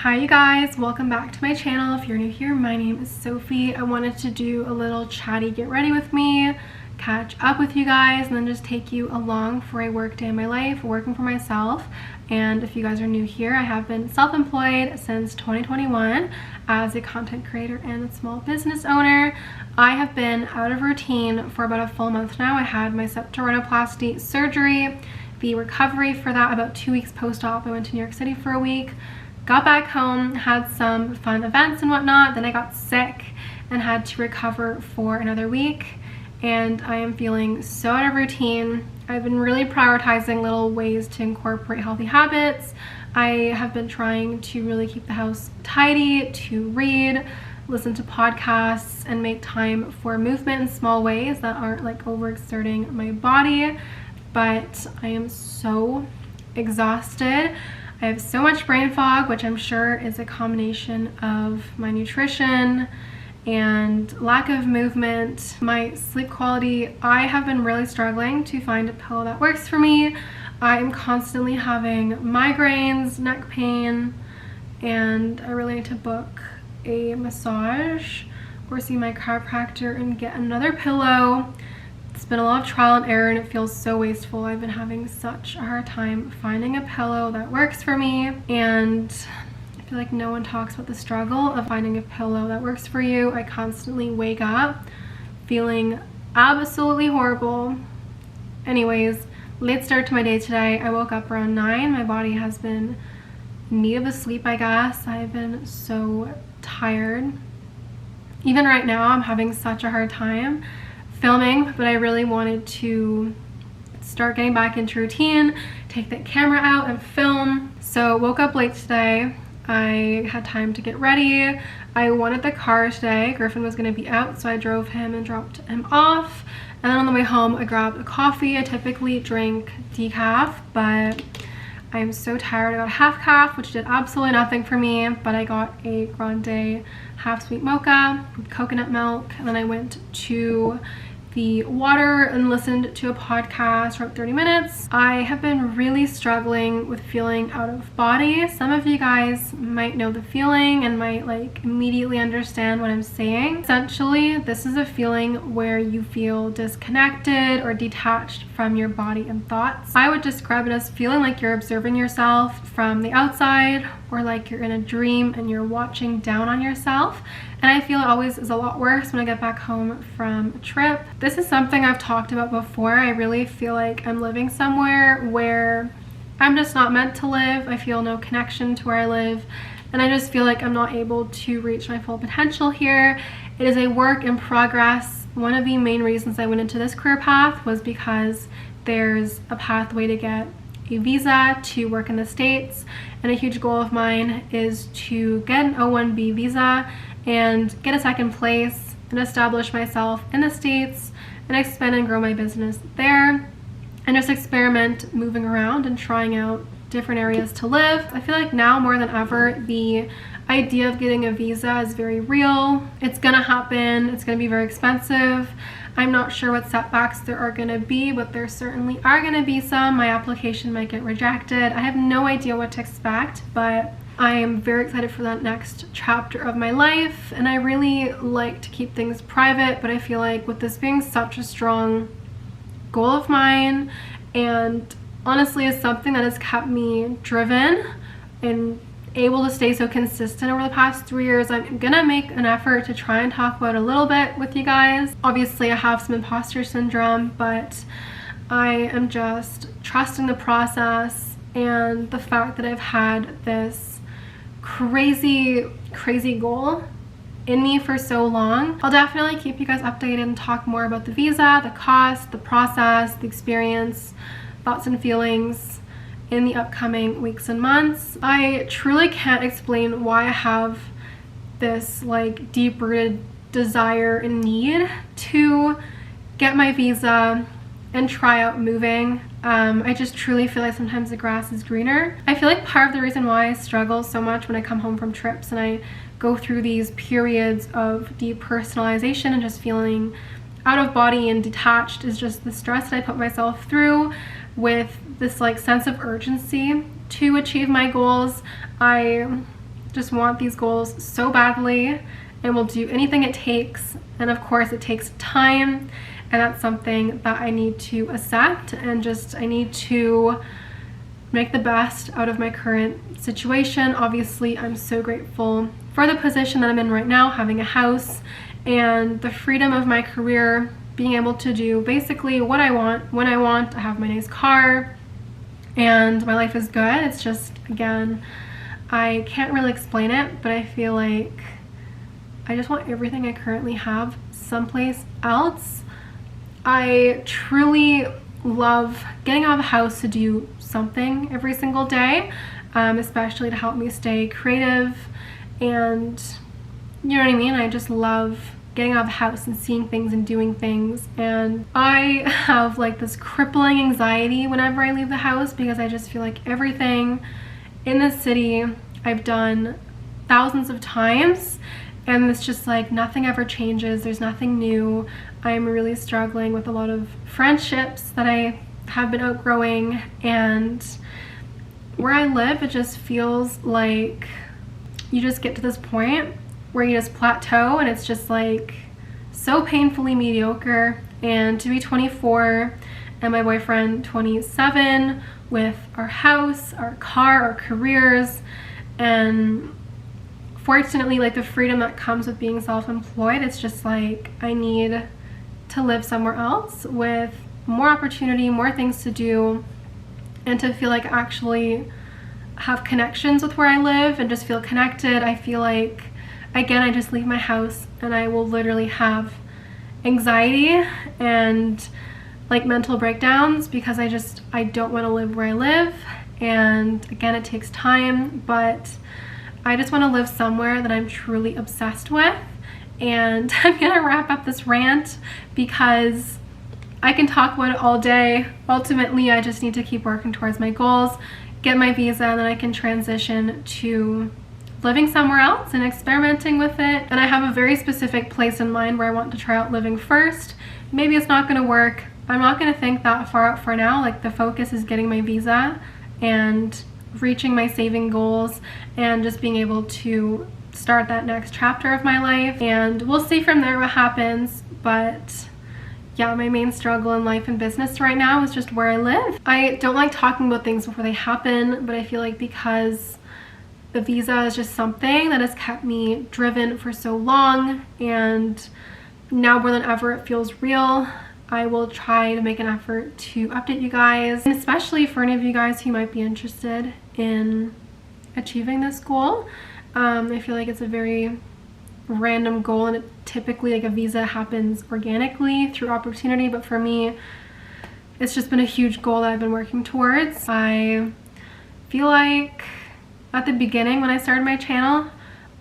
Hi you guys, welcome back to my channel. If you're new here, my name is Sophie. I wanted to do a little chatty get ready with me, catch up with you guys, and then just take you along for a work day in my life, working for myself. And if you guys are new here, I have been self-employed since 2021 as a content creator and a small business owner. I have been out of routine for about a full month now. I had my septal rhinoplasty surgery, the recovery for that about 2 weeks post-op. I went to New York City for a week. Got back home, had some fun events and whatnot, then I got sick and had to recover for another week, and I am feeling so out of routine. I've been really prioritizing little ways to incorporate healthy habits. I have been trying to really keep the house tidy, to read, listen to podcasts, and make time for movement in small ways that aren't like overexerting my body. But I am so exhausted. I have so much brain fog, which I'm sure is a combination of my nutrition and lack of movement, my sleep quality. I have been really struggling to find a pillow that works for me. I am constantly having migraines, neck pain, and I really need to book a massage or see my chiropractor and get another pillow. It's been a lot of trial and error and it feels so wasteful. I've been having such a hard time finding a pillow that works for me, and I feel like no one talks about the struggle of finding a pillow that works for you. I constantly wake up feeling absolutely horrible. Anyways, late start to my day today. I woke up around 9. My body has been in need of a sleep, I guess. I've been so tired. Even right now, I'm having such a hard time filming, but I really wanted to start getting back into routine, take that camera out and film. So woke up late today. I had time to get ready. I wanted the car today. Griffin was going to be out, so I drove him and dropped him off. And then on the way home, I grabbed a coffee. I typically drink decaf, but I'm so tired. I got half calf, which did absolutely nothing for me, but I got a grande half sweet mocha with coconut milk, and then I went to the water and listened to a podcast for about 30 minutes. I have been really struggling with feeling out of body. Some of you guys might know the feeling and might like immediately understand what I'm saying. Essentially, this is a feeling where you feel disconnected or detached from your body and thoughts. I would describe it as feeling like you're observing yourself from the outside, or like you're in a dream and you're watching down on yourself. And I feel it always is a lot worse when I get back home from a trip. This is something I've talked about before. I really feel like I'm living somewhere where I'm just not meant to live. I feel no connection to where I live, and I just feel like I'm not able to reach my full potential here. It is a work in progress. One of the main reasons I went into this career path was because there's a pathway to get a visa to work in the States, and a huge goal of mine is to get an O1B visa and get a second place and establish myself in the States and expand and grow my business there, and just experiment moving around and trying out different areas to live. I feel like now more than ever, the idea of getting a visa is very real. It's gonna happen. It's gonna be very expensive. I'm not sure what setbacks there are gonna be, but there certainly are gonna be some. My application might get rejected. I have no idea what to expect, but I am very excited for that next chapter of my life, and I really like to keep things private, but I feel like with this being such a strong goal of mine, and honestly is something that has kept me driven and able to stay so consistent over the past 3 years, I'm gonna make an effort to try and talk about it a little bit with you guys. Obviously, I have some imposter syndrome, but I am just trusting the process and the fact that I've had this crazy goal in me for so long. I'll definitely keep you guys updated and talk more about the visa, the cost, the process, the experience, thoughts and feelings in the upcoming weeks and months. I truly can't explain why I have this like deep-rooted desire and need to get my visa and try out moving. I just truly feel like sometimes the grass is greener. I feel like part of the reason why I struggle so much when I come home from trips and I go through these periods of depersonalization and just feeling out of body and detached is just the stress that I put myself through with this like sense of urgency to achieve my goals. I just want these goals so badly and will do anything it takes. And of course it takes time, and that's something that I need to accept, and just I need to make the best out of my current situation. Obviously, I'm so grateful for the position that I'm in right now, having a house and the freedom of my career, being able to do basically what I want, when I want. I have my nice car and my life is good. It's just, again, I can't really explain it, but I feel like I just want everything I currently have someplace else. I truly love getting out of the house to do something every single day, especially to help me stay creative, and you know what I mean? I just love getting out of the house and seeing things and doing things. And I have like this crippling anxiety whenever I leave the house, because I just feel like everything in this city I've done thousands of times, and it's just like nothing ever changes. There's nothing new. I'm really struggling with a lot of friendships that I have been outgrowing, and where I live, it just feels like you just get to this point where you just plateau, and it's just like so painfully mediocre. And to be 24 and my boyfriend 27, with our house, our car, our careers, and fortunately like the freedom that comes with being self-employed, it's just like I need to live somewhere else with more opportunity, more things to do, and to feel like I actually have connections with where I live and just feel connected. I feel like, again, I just leave my house and I will literally have anxiety and like mental breakdowns, because I don't want to live where I live. And again, it takes time, but I just want to live somewhere that I'm truly obsessed with. And I'm gonna wrap up this rant because I can talk about it all day. Ultimately, I just need to keep working towards my goals, get my visa, and then I can transition to living somewhere else and experimenting with it. And I have a very specific place in mind where I want to try out living first. Maybe it's not gonna work. I'm not gonna think that far out for now. Like, the focus is getting my visa and reaching my saving goals and just being able to start that next chapter of my life, and we'll see from there what happens. But yeah, my main struggle in life and business right now is just where I live. I don't like talking about things before they happen, but I feel like because the visa is just something that has kept me driven for so long, and now more than ever it feels real, I will try to make an effort to update you guys, and especially for any of you guys who might be interested in achieving this goal. I feel like it's a very random goal, and typically like a visa happens organically through opportunity, but for me it's just been a huge goal that I've been working towards. I feel like at the beginning when I started my channel,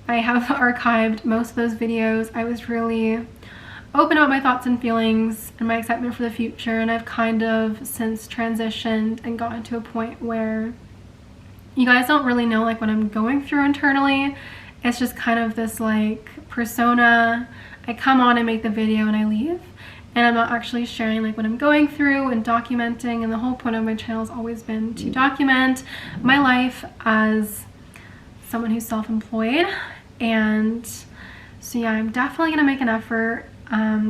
I have archived most of those videos. I was really open about my thoughts and feelings and my excitement for the future, and I've kind of since transitioned and gotten to a point where you guys don't really know like what I'm going through internally. It's just kind of this like persona. I come on and make the video and I leave, and I'm not actually sharing like what I'm going through and documenting. And the whole point of my channel has always been to document my life as someone who's self-employed. And so yeah, I'm definitely gonna make an effort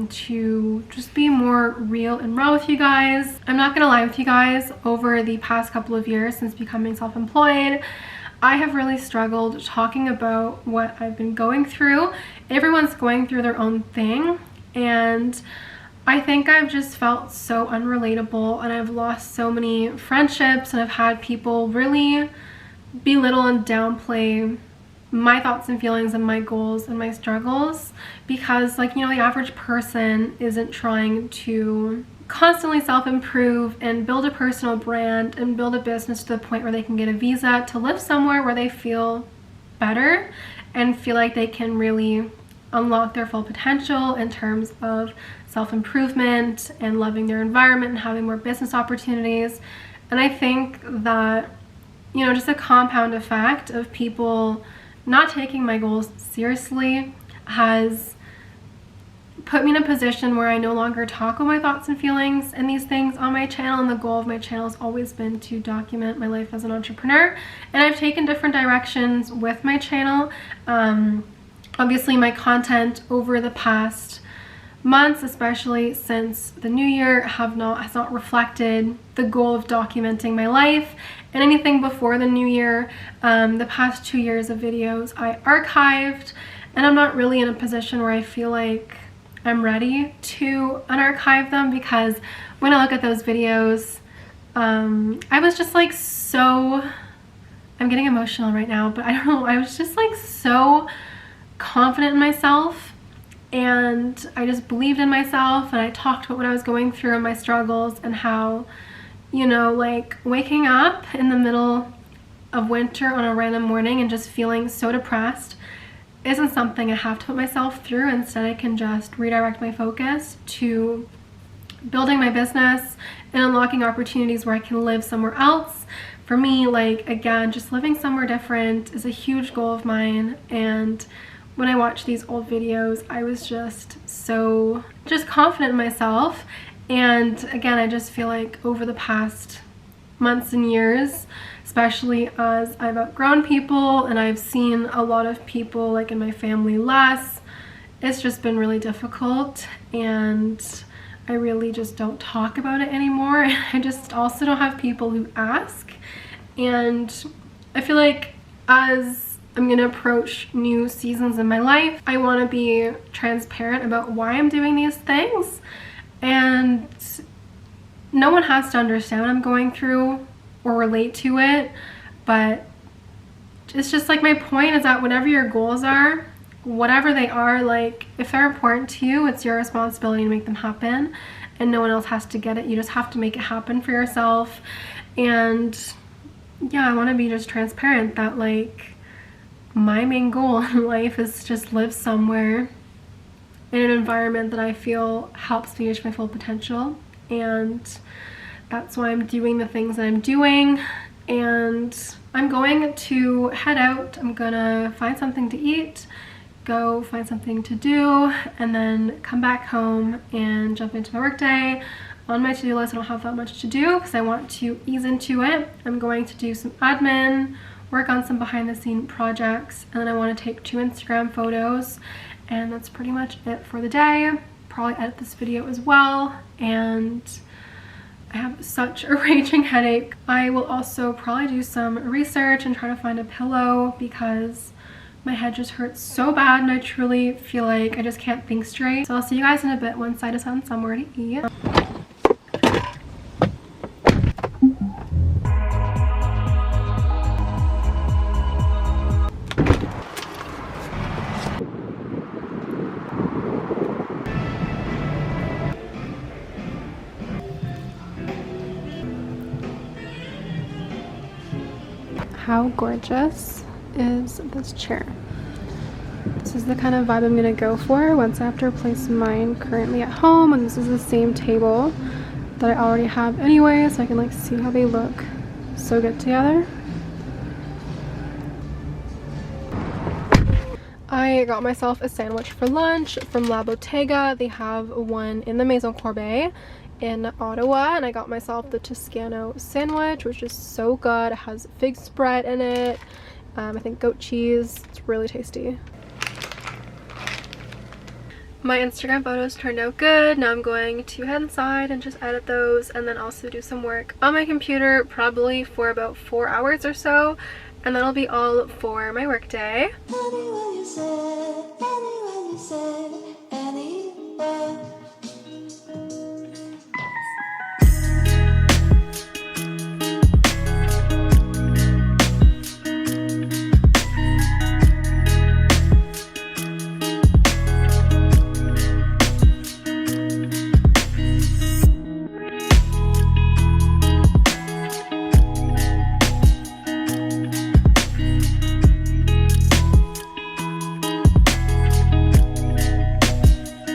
to just be more real and raw with you guys. I'm not gonna lie with you guys, over the past couple of years since becoming self-employed, I have really struggled talking about what I've been going through. Everyone's going through their own thing, and I think I've just felt so unrelatable, and I've lost so many friendships, and I've had people really belittle and downplay my thoughts and feelings and my goals and my struggles, because like, you know, the average person isn't trying to constantly self-improve and build a personal brand and build a business to the point where they can get a visa to live somewhere where they feel better and feel like they can really unlock their full potential in terms of self-improvement and loving their environment and having more business opportunities. And I think that, you know, just a compound effect of people not taking my goals seriously has put me in a position where I no longer talk about my thoughts and feelings and these things on my channel, and the goal of my channel has always been to document my life as an entrepreneur. And I've taken different directions with my channel. Obviously my content over the past months, especially since the new year, has not reflected the goal of documenting my life. And anything before the new year, the past 2 years of videos I archived, and I'm not really in a position where I feel like I'm ready to unarchive them, because when I look at those videos, I was just like I'm getting emotional right now, but I don't know, I was just like so confident in myself, and I just believed in myself, and I talked about what I was going through and my struggles, and how, you know, like waking up in the middle of winter on a random morning and just feeling so depressed isn't something I have to put myself through. Instead, I can just redirect my focus to building my business and unlocking opportunities where I can live somewhere else. For me, like, again, just living somewhere different is a huge goal of mine. And when I watched these old videos, I was just so confident in myself. And again, I just feel like over the past months and years, especially as I've outgrown people and I've seen a lot of people like in my family less, it's just been really difficult, and I really just don't talk about it anymore. I just also don't have people who ask, and I feel like as I'm gonna approach new seasons in my life, I want to be transparent about why I'm doing these things, and no one has to understand what I'm going through or relate to it, but it's just like, my point is that whatever your goals are, whatever they are, like if they're important to you, it's your responsibility to make them happen, and no one else has to get it. You just have to make it happen for yourself. And yeah, I want to be just transparent that like my main goal in life is to just live somewhere in an environment that I feel helps me reach my full potential, and that's why I'm doing the things that I'm doing. And I'm going to head out. I'm gonna find something to eat, go find something to do, and then come back home and jump into my workday. On my to-do list, I don't have that much to do because I want to ease into it. I'm going to do some admin, work on some behind-the-scene projects, and then I want to take 2 Instagram photos, and that's pretty much it for the day. Probably edit this video as well, and I have such a raging headache. I will also probably do some research and try to find a pillow because my head just hurts so bad, and I truly feel like I just can't think straight. So I'll see you guys in a bit once I just found somewhere to eat. How gorgeous is this chair? This is the kind of vibe I'm gonna go for once I have to replace mine currently at home, and this is the same table that I already have anyway, so I can like see how they look so good together. I got myself a sandwich for lunch from La Bottega. They have one in the Maison Corbet in Ottawa, and I got myself the Toscano sandwich, which is so good. It has fig spread in it, I think goat cheese. It's really tasty. My Instagram photos turned out good. Now I'm going to head inside and just edit those, and then also do some work on my computer, probably for about 4 hours or so, and that'll be all for my work day. Anywhere you said, anywhere you said, anywhere.